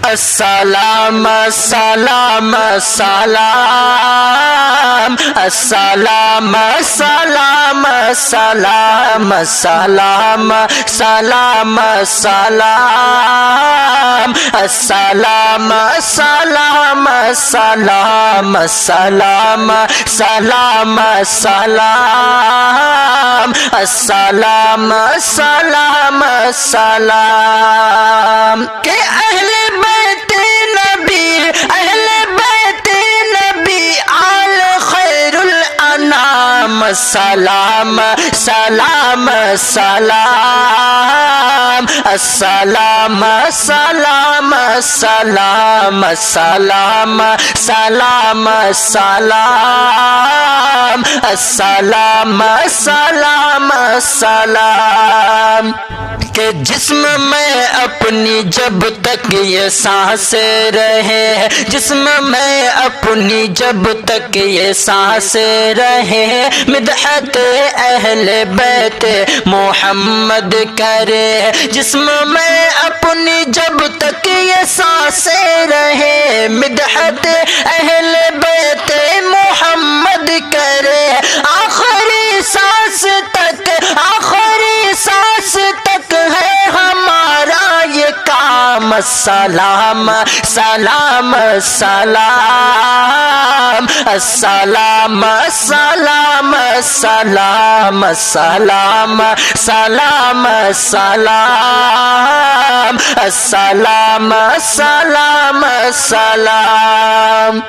السلام السلام السلام السلام السلام السلام السلام سلام السلام السلام السلام السلام السلام سلام السلام السلام السلام السلام کہ اہل بیت نبی آل خیر الانام سلام سلام سلام السلام سلام سلام سلام سلام سلام السلام سلام سلام کہ جسم میں اپنی جب تک یہ سانسیں رہے جسم میں اپنی جب تک یہ سانسیں رہے مدحت اہل بیت محمد کرے جسم میں اپنی جب تک یہ سانسیں رہے مدحت اہل بیت محمد کرے آخری سانس تک ہے ہمارا یہ کام سلام سلام سلام السلام سلام سلام سلام سلام سلام السلام سلام سلام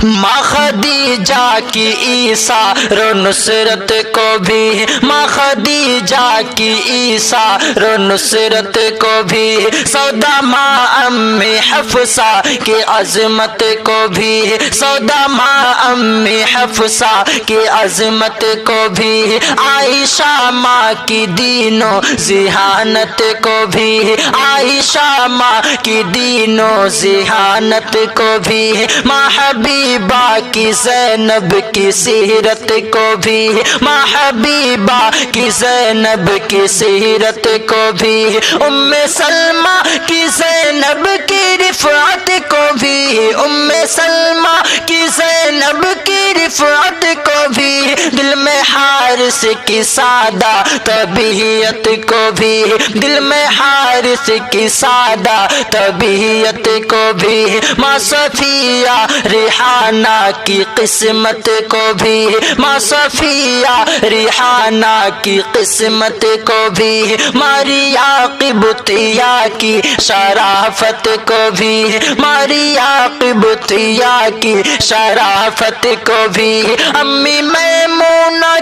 ماں خدیجہ کی ایثار و نصرت کو بھی ماں خدیجہ کی ایثار و نصرت کو بھی سودا ماں امی حفصہ کی عظمت کو بھی سودا ماں امی حفصہ کی عظمت کو بھی عائشہ ماں کی دین و ذہانت کو بھی عائشہ ماں کی دین و ذہانت کو بھی ماں حبیبہ کی زینب کی سیرت کو بھی ماں حبیبہ کی زینب کی سیرت کو بھی ام سلمہ کی زینب کی رفعت کو بھی ام سلمہ کی زینب کی رفعت کو بھی دل میں حارث کی سادہ طبیعت کو بھی دل میں حارث کی سادہ طبیعت کو بھی ماں صفیہ ریحانہ کی قسمت کو بھی ماں صفیہ ریحانہ کی قسمت کو بھی ماریا قبطیہ کی شرافت کو بھی ماریا قبطیہ کی شرافت کو بھی امی میمونہ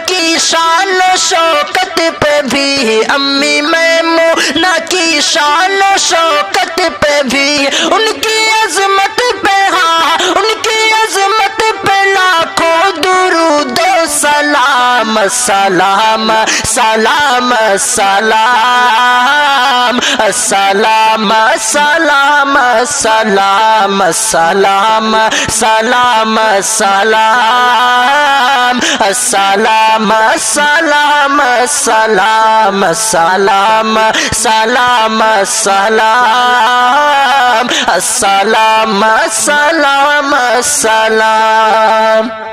کی شان و شوکت پہ بھی امی میمونہ کی شان و شوکت پہ بھی ان کی عظمت پہ ان کی عظمت پہ لاکھوں درود و سلام سلام سلام سلام السلام سلام سلام سلام سلام سلام السلام سلام سلام سلام سلام سلام السلام سلام سلام